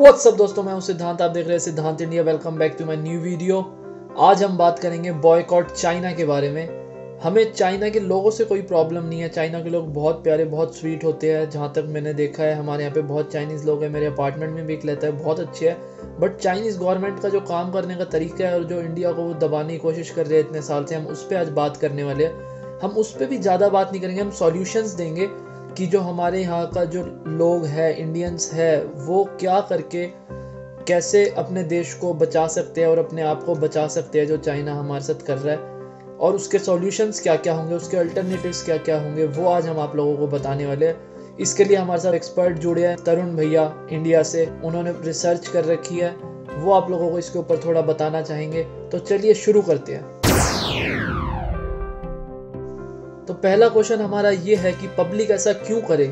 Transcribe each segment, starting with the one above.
What's up दोस्तों, मैं हूं सिद्धांत। आप देख रहे हैं Siddhant India. Welcome back to my new video. आज हम बात करेंगे बॉयकॉट चाइना के बारे में। हमें चाइना के लोगों से कोई प्रॉब्लम नहीं है। चाइना के लोग बहुत प्यारे, बहुत स्वीट होते हैं। जहाँ तक मैंने देखा है, हमारे यहाँ पे बहुत चाइनीज़ लोग हैं। मेरे अपार्टमेंट में भी एक रहता है, बहुत अच्छे है। बट चाइनीज़ गवर्नमेंट का जो काम करने का तरीका है और जो इंडिया को वो दबाने की कोशिश कर रहे हैं इतने साल से, हम उस पर आज बात करने वाले हैं। हम उस पर भी ज़्यादा बात नहीं करेंगे, हम सॉल्यूशंस देंगे कि जो हमारे यहाँ का जो लोग है, इंडियंस है, वो क्या करके कैसे अपने देश को बचा सकते हैं और अपने आप को बचा सकते हैं जो चाइना हमारे साथ कर रहा है, और उसके सॉल्यूशंस क्या क्या होंगे, उसके अल्टरनेटिव्स क्या क्या होंगे, वो आज हम आप लोगों को बताने वाले हैं। इसके लिए हमारे साथ एक्सपर्ट जुड़े हैं, तरुण भैया इंडिया से। उन्होंने रिसर्च कर रखी है, वो आप लोगों को इसके ऊपर थोड़ा बताना चाहेंगे। तो चलिए शुरू करते हैं। तो पहला क्वेश्चन हमारा ये है कि पब्लिक ऐसा क्यों करे,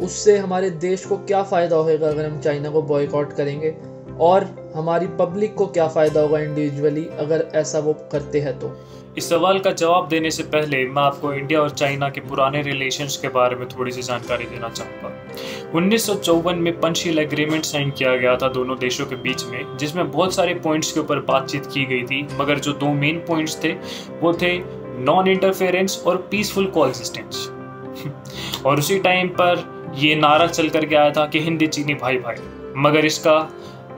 उससे हमारे देश को क्या फ़ायदा होगा अगर हम चाइना को बॉयकॉट करेंगे, और हमारी पब्लिक को क्या फ़ायदा होगा इंडिविजुअली अगर ऐसा वो करते हैं। तो इस सवाल का जवाब देने से पहले मैं आपको इंडिया और चाइना के पुराने रिलेशंस के बारे में थोड़ी सी जानकारी देना चाहूँगा। 1954 में पंचशील एग्रीमेंट साइन किया गया था दोनों देशों के बीच में, जिसमें बहुत सारे पॉइंट्स के ऊपर बातचीत की गई थी। मगर जो दो मेन पॉइंट्स थे वो थे नॉन इंटरफेरेंस और पीसफुल कोएग्जिस्टेंस। और उसी टाइम पर ये नारा चल कर के आया था कि हिंदी चीनी भाई भाई। मगर इसका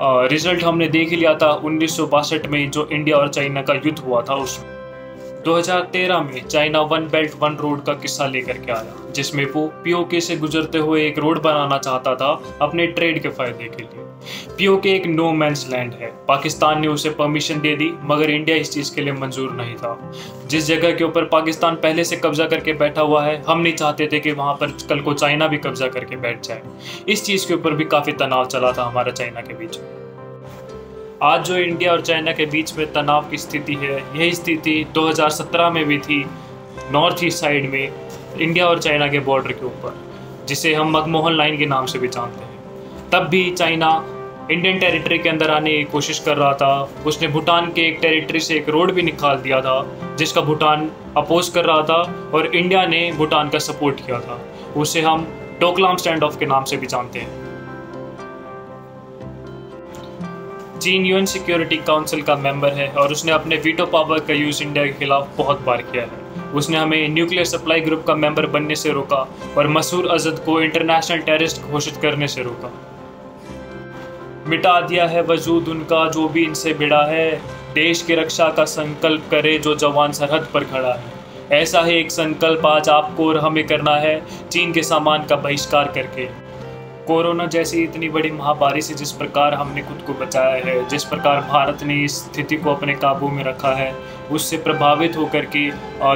रिजल्ट हमने देख ही लिया था 1962 में, जो इंडिया और चाइना का युद्ध हुआ था। उसमें 2013 में China one belt one road का किस्सा लेकर के आया, जिसमें वो पीओके से गुजरते हुए एक रोड बनाना चाहता था अपने ट्रेड के फायदे के लिए। पीओके एक नो मैंस लैंड है। पाकिस्तान ने उसे परमिशन दे दी, मगर इंडिया इस चीज़ के लिए मंजूर नहीं था। जिस जगह के ऊपर पाकिस्तान पहले से कब्जा करके बैठा हुआ है, हम नहीं चाहते थे कि वहाँ पर कल को चाइना भी कब्जा करके बैठ जाए। इस चीज़ के ऊपर भी काफ़ी तनाव चला था हमारा चाइना के बीच में। आज जो इंडिया और चाइना के बीच में तनाव की स्थिति है, यही स्थिति 2017 में भी थी नॉर्थ ईस्ट साइड में, इंडिया और चाइना के बॉर्डर के ऊपर, जिसे हम मकमोहन लाइन के नाम से भी जानते हैं। तब भी चाइना इंडियन टेरिटरी के अंदर आने की कोशिश कर रहा था। उसने भूटान के एक टेरिटरी से एक रोड भी निकाल दिया था, जिसका भूटान अपोज कर रहा था, और इंडिया ने भूटान का सपोर्ट किया था। उसे हम डोकलाम स्टैंड ऑफ के नाम से भी जानते हैं। चीन यूएन सिक्योरिटी काउंसिल का मेंबर है और उसने अपने वीटो पावर का यूज इंडिया के खिलाफ बहुत बार किया है। उसने हमें न्यूक्लियर सप्लाई ग्रुप का मेंबर बनने से रोका और मसूद अजहर को इंटरनेशनल टेररिस्ट घोषित करने से रोका। मिटा दिया है वजूद उनका जो भी इनसे भिड़ा है, देश की रक्षा का संकल्प करे जो जवान सरहद पर खड़ा है। ऐसा ही एक संकल्प आज आपको और हमें करना है, चीन के सामान का बहिष्कार करके। कोरोना जैसी इतनी बड़ी महामारी से जिस प्रकार हमने खुद को बचाया है, जिस प्रकार भारत ने इस स्थिति को अपने काबू में रखा है, उससे प्रभावित होकर के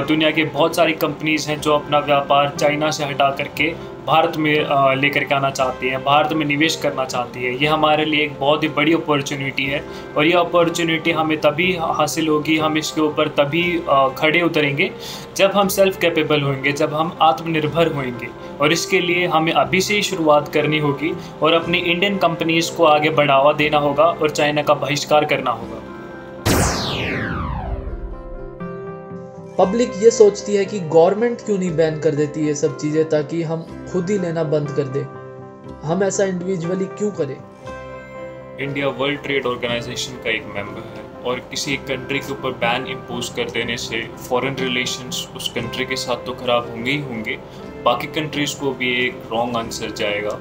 दुनिया की बहुत सारी कंपनीज हैं जो अपना व्यापार चाइना से हटा करके भारत में लेकर के आना चाहती हैं, भारत में निवेश करना चाहती है। ये हमारे लिए एक बहुत ही बड़ी अपॉर्चुनिटी है, और ये अपॉर्चुनिटी हमें तभी हासिल होगी, हम इसके ऊपर तभी खड़े उतरेंगे जब हम सेल्फ कैपेबल होंगे, जब हम आत्मनिर्भर होंगे। और इसके लिए हमें अभी से ही शुरुआत करनी होगी और अपनी इंडियन कंपनीज़ को आगे बढ़ावा देना होगा और चाइना का बहिष्कार करना होगा। पब्लिक ये सोचती है कि गवर्नमेंट क्यों नहीं बैन कर देती ये सब चीज़ें, ताकि हम खुद ही लेना बंद कर दे। हम ऐसा इंडिविजुअली क्यों करें? इंडिया वर्ल्ड ट्रेड ऑर्गेनाइजेशन का एक मेंबर है, और किसी एक कंट्री के ऊपर बैन इम्पोज कर देने से फॉरेन रिलेशंस उस कंट्री के साथ तो खराब होंगे ही होंगे, बाकी कंट्रीज़ को भी एक रॉन्ग आंसर जाएगा।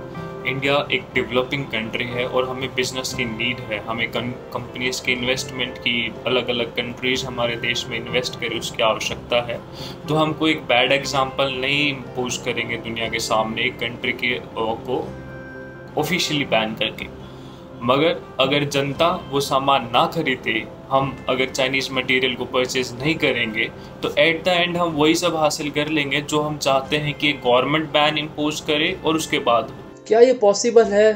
इंडिया एक डेवलपिंग कंट्री है और हमें बिजनेस की नीड है, हमें कंपनीज की इन्वेस्टमेंट की, अलग अलग कंट्रीज़ हमारे देश में इन्वेस्ट करें, उसकी आवश्यकता है। तो हम कोई एक बैड एग्जांपल नहीं इम्पोज करेंगे दुनिया के सामने एक कंट्री के को ऑफिशियली बैन करके। मगर अगर जनता वो सामान ना खरीदे, हम अगर चाइनीज़ मटेरियल को परचेज नहीं करेंगे, तो एट द एंड हम वही सब हासिल कर लेंगे जो हम चाहते हैं कि गवर्नमेंट बैन इम्पोज करे और उसके बाद हो। क्या ये पॉसिबल है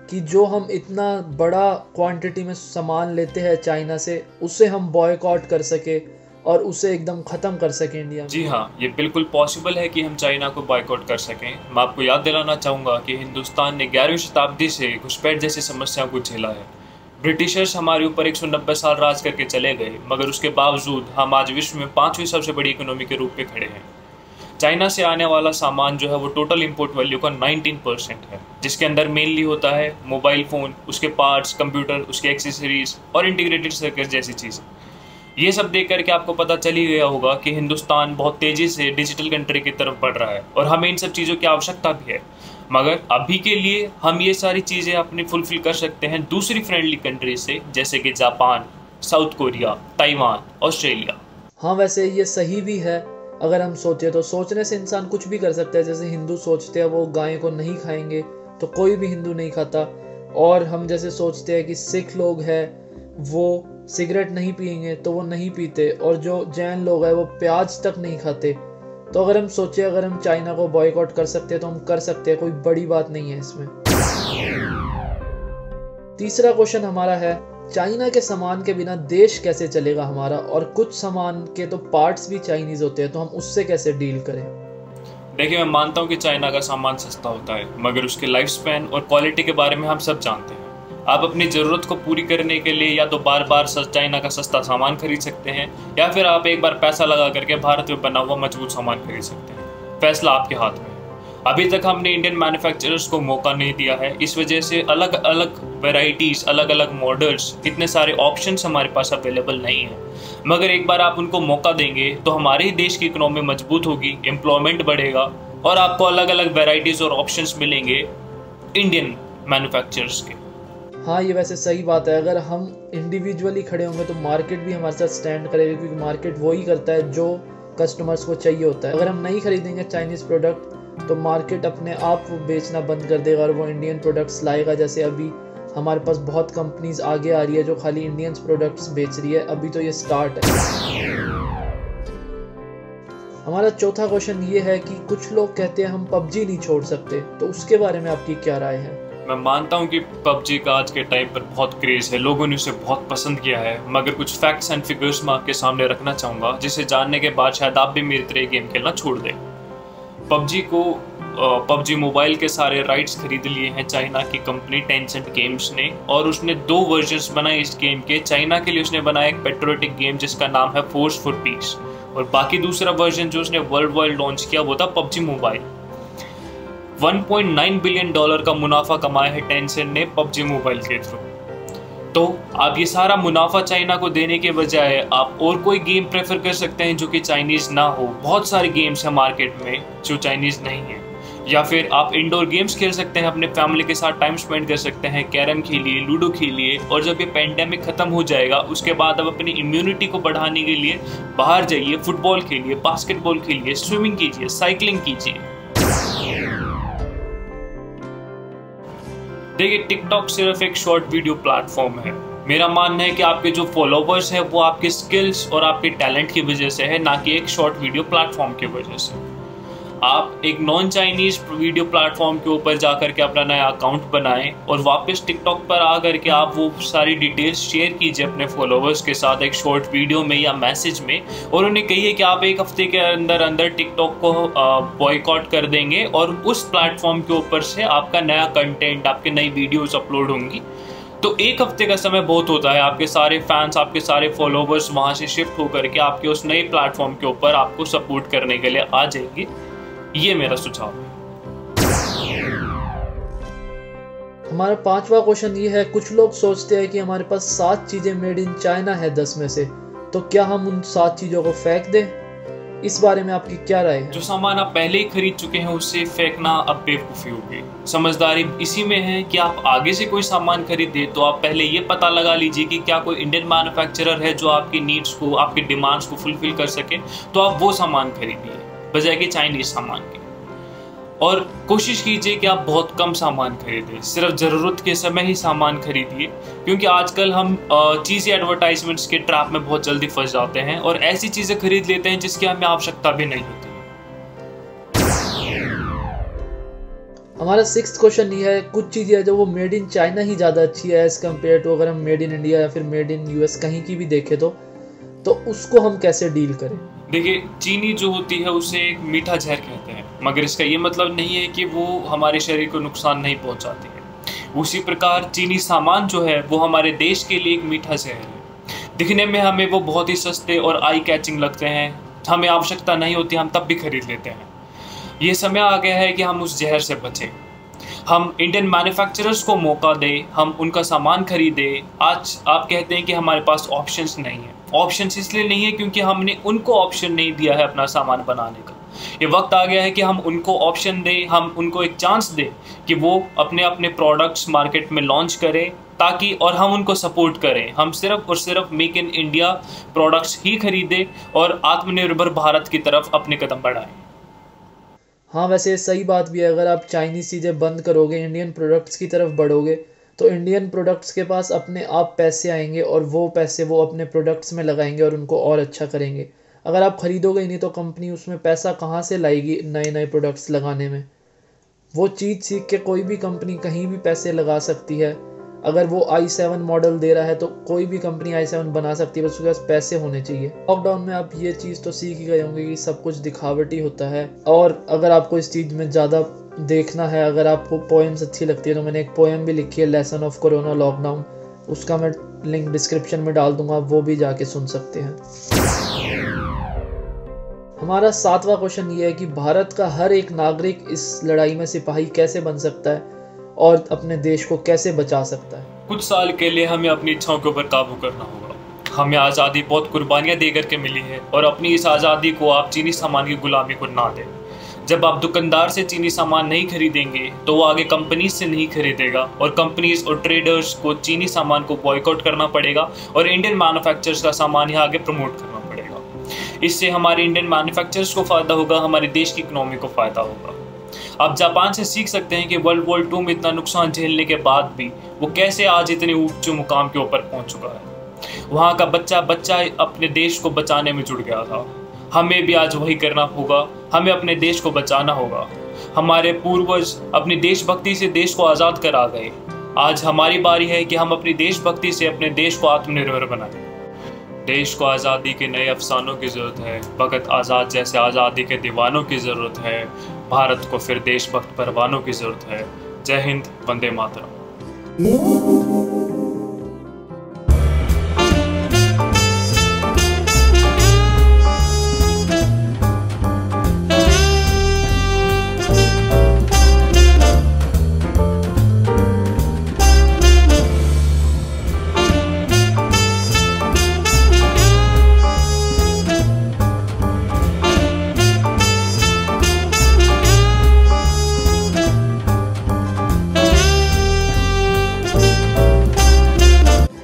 कि जो हम इतना बड़ा क्वांटिटी में सामान लेते हैं चाइना से, उसे हम बॉयकॉट कर सके और उसे एकदम ख़त्म कर सकें इंडिया में? जी हाँ, ये बिल्कुल पॉसिबल है कि हम चाइना को बॉयकॉट कर सकें। मैं आपको याद दिलाना चाहूँगा कि हिंदुस्तान ने 11वीं शताब्दी से घुसपैठ जैसी समस्याओं को झेला है। ब्रिटिशर्स हमारे ऊपर 190 साल राज करके चले गए, मगर उसके बावजूद हम आज विश्व में 5वीं सबसे बड़ी इकोनॉमी के रूप में खड़े हैं। चाइना से आने वाला सामान जो है वो टोटल इंपोर्ट वैल्यू का 19% है, जिसके अंदर मेनली होता है मोबाइल फ़ोन, उसके पार्ट्स, कंप्यूटर, उसके एक्सेसरीज और इंटीग्रेटेड सर्किट जैसी चीज़ें। ये सब देख करके आपको पता चल ही गया होगा कि हिंदुस्तान बहुत तेज़ी से डिजिटल कंट्री की तरफ बढ़ रहा है और हमें इन सब चीज़ों की आवश्यकता भी है। मगर अभी के लिए हम ये सारी चीज़ें अपनी फुलफिल कर सकते हैं दूसरी फ्रेंडली कंट्री से, जैसे कि Japan, south Korea, Taiwan, Australia. हाँ, वैसे ये सही भी है। अगर हम सोचें तो सोचने से इंसान कुछ भी कर सकता है। जैसे हिंदू सोचते हैं वो गाय को नहीं खाएंगे, तो कोई भी हिंदू नहीं खाता। और हम जैसे सोचते हैं कि सिख लोग हैं वो सिगरेट नहीं पिएंगे, तो वो नहीं पीते। और जो जैन लोग हैं वो प्याज तक नहीं खाते। तो अगर हम सोचें, अगर हम चाइना को बॉयकॉट कर सकते हैं तो हम कर सकते हैं, कोई बड़ी बात नहीं है इसमें। तीसरा क्वेश्चन हमारा है, चाइना के सामान के बिना देश कैसे चलेगा हमारा? और कुछ सामान के तो पार्ट्स भी चाइनीज होते हैं, तो हम उससे कैसे डील करें? देखिए, मैं मानता हूँ कि चाइना का सामान सस्ता होता है, मगर उसके लाइफ स्पैन और क्वालिटी के बारे में हम सब जानते हैं। आप अपनी ज़रूरत को पूरी करने के लिए या तो बार बार चाइना का सस्ता सामान खरीद सकते हैं, या फिर आप एक बार पैसा लगा करके भारत में बना हुआ मजबूत सामान खरीद सकते हैं। फैसला आपके हाथ में। अभी तक हमने इंडियन मैन्युफैक्चरर्स को मौका नहीं दिया है, इस वजह से अलग अलग वेराइटीज़, अलग अलग मॉडल्स, इतने सारे ऑप्शंस हमारे पास अवेलेबल नहीं है। मगर एक बार आप उनको मौका देंगे तो हमारे ही देश की इकोनॉमी मजबूत होगी, एम्प्लॉयमेंट बढ़ेगा और आपको अलग अलग वेराइटीज़ और ऑप्शंस मिलेंगे इंडियन मैन्युफैक्चरर्स के। हाँ, ये वैसे सही बात है। अगर हम इंडिविजुअली खड़े होंगे तो मार्केट भी हमारे साथ स्टैंड करेगा, क्योंकि मार्केट वही करता है जो कस्टमर्स को चाहिए होता है। अगर हम नहीं खरीदेंगे चाइनीज़ प्रोडक्ट तो मार्केट अपने आप वो बेचना बंद कर देगा और वो इंडियन प्रोडक्ट्स लाएगा। जैसे अभी हमारे पास बहुत कंपनीज आगे आ रही है जो खाली इंडियन प्रोडक्ट्स बेच रही है। अभी तो ये स्टार्ट है। हमारा चौथा क्वेश्चन ये है कि कुछ लोग कहते हैं हम पबजी नहीं छोड़ सकते, तो उसके बारे में आपकी क्या राय है? मैं मानता हूं कि पबजी का आज के टाइम पर बहुत क्रेज़ है, लोगों ने उसे बहुत पसंद किया है, मगर कुछ फैक्ट्स एंड फिगर्स मैं आपके सामने रखना चाहूँगा, जिसे जानने के बाद शायद आप भी मेरी तरह गेम खेलना छोड़ दें। पबजी मोबाइल के सारे राइट्स खरीद लिए हैं चाइना की कंपनी टेंसेंट गेम्स ने, और उसने 2 वर्जन्स बनाए इस गेम के। चाइना के लिए उसने बनाया एक पेट्रियोटिक गेम जिसका नाम है फोर्स फॉर पीस, और बाकी दूसरा वर्जन जो उसने वर्ल्ड वाइड लॉन्च किया वो था पबजी मोबाइल। $1.9 बिलियन का मुनाफा कमाया है टेंसेंट ने पबजी मोबाइल के थ्रू। तो आप ये सारा मुनाफा चाइना को देने के बजाय आप और कोई गेम प्रेफर कर सकते हैं जो कि चाइनीज़ ना हो। बहुत सारे गेम्स हैं मार्केट में जो चाइनीज़ नहीं है। या फिर आप इंडोर गेम्स खेल सकते हैं, अपने फैमिली के साथ टाइम स्पेंड कर सकते हैं, कैरम खेलिए, लूडो खेलिए। और जब ये पेंडेमिक खत्म हो जाएगा उसके बाद आप अपनी इम्यूनिटी को बढ़ाने के लिए बाहर जाइए, फुटबॉल खेलिए, बास्केटबॉल खेलिए, स्विमिंग कीजिए, साइकिलिंग कीजिए। देखिए, टिकटॉक सिर्फ एक शॉर्ट वीडियो प्लेटफॉर्म है। मेरा मानना है कि आपके जो फॉलोवर्स हैं वो आपके स्किल्स और आपके टैलेंट की वजह से है, ना कि एक शॉर्ट वीडियो प्लेटफॉर्म की वजह से। आप एक नॉन चाइनीज वीडियो प्लेटफॉर्म के ऊपर जाकर के अपना नया अकाउंट बनाएं और वापस टिकटॉक पर आकर के आप वो सारी डिटेल्स शेयर कीजिए अपने फॉलोवर्स के साथ एक शॉर्ट वीडियो में या मैसेज में, और उन्हें कहिए कि आप एक हफ्ते के अंदर अंदर टिकटॉक को बॉयकॉट कर देंगे और उस प्लेटफॉर्म के ऊपर से आपका नया कंटेंट, आपके नई वीडियोस अपलोड होंगी। तो एक हफ्ते का समय बहुत होता है। आपके सारे फैंस, आपके सारे फॉलोवर्स वहाँ से शिफ्ट होकर के आपके उस नए प्लेटफॉर्म के ऊपर आपको सपोर्ट करने के लिए आ जाएंगे। ये मेरा सुझाव है। हमारा 5वां क्वेश्चन ये है, कुछ लोग सोचते हैं कि हमारे पास 7 चीजें मेड इन चाइना है 10 में से, तो क्या हम उन 7 चीजों को फेंक दें? इस बारे में आपकी क्या राय है? जो सामान आप पहले ही खरीद चुके हैं उससे फेंकना अब बेवकूफ़ी होगी। समझदारी इसी में है कि आप आगे से कोई सामान खरीदे तो आप पहले ये पता लगा लीजिए कि क्या कोई इंडियन मैन्युफैक्चरर है जो आपकी नीड्स को, आपकी डिमांड्स को फुलफिल कर सके, तो आप वो सामान खरीदिए बजाय कि चाइनीज सामान के। और कोशिश कीजिए कि आप बहुत कम सामान खरीदें, सिर्फ ज़रूरत के समय ही सामान खरीदिए, क्योंकि आजकल हम चीज़ी एडवर्टाइजमेंट्स के ट्रैप में बहुत जल्दी फंस जाते हैं और ऐसी चीज़ें खरीद लेते हैं जिसकी हमें आवश्यकता भी नहीं होती। हमारा 6th क्वेश्चन ये है, कुछ चीज़ें है जो वो मेड इन चाइना ही ज़्यादा अच्छी है एज़ कम्पेयर टू अगर हम मेड इन इंडिया या फिर मेड इन US कहीं की भी देखें तो उसको हम कैसे डील करें? देखिए, चीनी जो होती है उसे एक मीठा जहर कहते हैं, मगर इसका ये मतलब नहीं है कि वो हमारे शरीर को नुकसान नहीं पहुंचाती है। उसी प्रकार चीनी सामान जो है वो हमारे देश के लिए एक मीठा जहर है। दिखने में हमें वो बहुत ही सस्ते और आई कैचिंग लगते हैं, हमें आवश्यकता नहीं होती, हम तब भी खरीद लेते हैं। ये समय आ गया है कि हम उस जहर से बचें। हम इंडियन मैन्युफैक्चरर्स को मौका दें, हम उनका सामान खरीदें। आज आप कहते हैं कि हमारे पास ऑप्शंस नहीं है। ऑप्शंस इसलिए नहीं है क्योंकि हमने उनको ऑप्शन नहीं दिया है अपना सामान बनाने का। ये वक्त आ गया है कि हम उनको ऑप्शन दें, हम उनको एक चांस दें कि वो अपने अपने प्रोडक्ट्स मार्केट में लॉन्च करें, ताकि और हम उनको सपोर्ट करें। हम सिर्फ और सिर्फ मेक इन इंडिया प्रोडक्ट्स ही खरीदें और आत्मनिर्भर भारत की तरफ अपने कदम बढ़ाएं। हाँ, वैसे सही बात भी है। अगर आप चाइनीज़ चीज़ें बंद करोगे, इंडियन प्रोडक्ट्स की तरफ बढ़ोगे, तो इंडियन प्रोडक्ट्स के पास अपने आप पैसे आएंगे और वो पैसे वो अपने प्रोडक्ट्स में लगाएंगे और उनको और अच्छा करेंगे। अगर आप ख़रीदोगे ही नहीं तो कंपनी उसमें पैसा कहाँ से लाएगी नए नए प्रोडक्ट्स लगाने में। वो चीज़ सीख के कोई भी कंपनी कहीं भी पैसे लगा सकती है। अगर वो i7 मॉडल दे रहा है तो कोई भी कंपनी i7 बना सकती है, बस उसके पास पैसे होने चाहिए। लॉकडाउन में आप ये चीज़ तो सीख ही गए होंगे कि सब कुछ दिखावटी होता है। और अगर आपको इस चीज़ में ज़्यादा देखना है, अगर आपको पोएम्स अच्छी लगती है, तो मैंने एक पोएम भी लिखी है, लेसन ऑफ कोरोना लॉकडाउन। उसका मैं लिंक डिस्क्रिप्शन में डाल दूंगा, वो भी जाके सुन सकते हैं। हमारा 7वां क्वेश्चन ये है कि भारत का हर एक नागरिक इस लड़ाई में सिपाही कैसे बन सकता है और अपने देश को कैसे बचा सकता है। कुछ साल के लिए हमें अपनी इच्छाओं के ऊपर काबू करना होगा। हमें आज़ादी बहुत कुर्बानियां दे करके मिली है और अपनी इस आज़ादी को आप चीनी सामान की गुलामी को ना दें। जब आप दुकानदार से चीनी सामान नहीं खरीदेंगे तो वो आगे कंपनीज से नहीं खरीदेगा और कंपनीज और ट्रेडर्स को चीनी सामान को बॉयकॉट करना पड़ेगा और इंडियन मैन्युफैक्चरर्स का सामान यहाँ आगे प्रमोट करना पड़ेगा। इससे हमारे इंडियन मैन्युफैक्चरर्स को फ़ायदा होगा, हमारे देश की इकोनॉमी को फ़ायदा होगा। आप जापान से सीख सकते हैं कि वर्ल्ड वॉर 2 में इतना नुकसान झेलने के बाद भी वो कैसे आज इतने ऊंचे मुकाम के ऊपर पहुंच चुका है। वहाँ का बच्चा अपने देश को बचाने में जुट गया था। हमें भी आज वही करना होगा, हमें अपने देश को बचाना होगा। हमारे पूर्वज अपनी देशभक्ति से देश को आज़ाद करा गए। आज हमारी बारी है कि हम अपनी देशभक्ति से अपने देश को आत्मनिर्भर बनाएं। देश को आज़ादी के नए अफसानों की ज़रूरत है, भगत आज़ाद जैसे आज़ादी के दीवानों की ज़रूरत है। भारत को फिर देशभक्त परवानों की ज़रूरत है। जय हिंद, वंदे मातरम।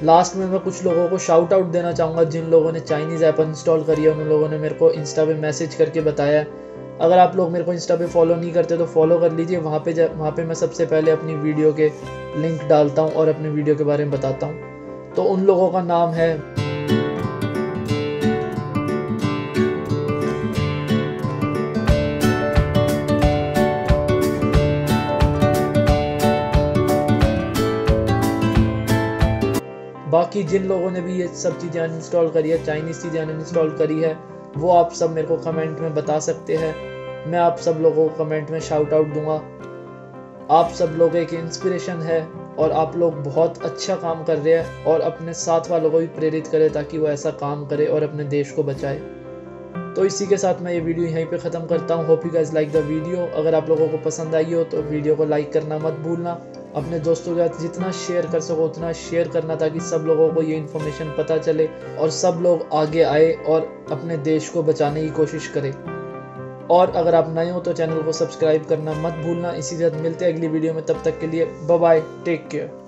लास्ट में मैं कुछ लोगों को शाउट आउट देना चाहूँगा जिन लोगों ने चाइनीज़ ऐप इंस्टॉल करी है। उन लोगों ने मेरे को इंस्टा पे मैसेज करके बताया है। अगर आप लोग मेरे को इंस्टा पे फॉलो नहीं करते तो फॉलो कर लीजिए। वहाँ पे मैं सबसे पहले अपनी वीडियो के लिंक डालता हूँ और अपनी वीडियो के बारे में बताता हूँ। तो उन लोगों का नाम है बाकी जिन लोगों ने भी ये सब चीज़ें अनइंस्टॉल करी है, चाइनीज़ चीज़ें अनइंस्टॉल करी है, वो आप सब मेरे को कमेंट में बता सकते हैं। मैं आप सब लोगों को कमेंट में शाउट आउट दूंगा। आप सब लोग एक इंस्पिरेशन है और आप लोग बहुत अच्छा काम कर रहे हैं और अपने साथ वालों को भी प्रेरित करें ताकि वो ऐसा काम करे और अपने देश को बचाए। तो इसी के साथ मैं ये वीडियो यहीं पे ख़त्म करता हूँ। Hope you guys like the video. अगर आप लोगों को पसंद आई हो तो वीडियो को लाइक करना मत भूलना। अपने दोस्तों के साथ जितना शेयर कर सको उतना शेयर करना ताकि सब लोगों को ये इन्फॉर्मेशन पता चले और सब लोग आगे आए और अपने देश को बचाने की कोशिश करें। और अगर आप नए हो तो चैनल को सब्सक्राइब करना मत भूलना। इसी के साथ मिलते हैं अगली वीडियो में। तब तक के लिए बाय बाय, टेक केयर।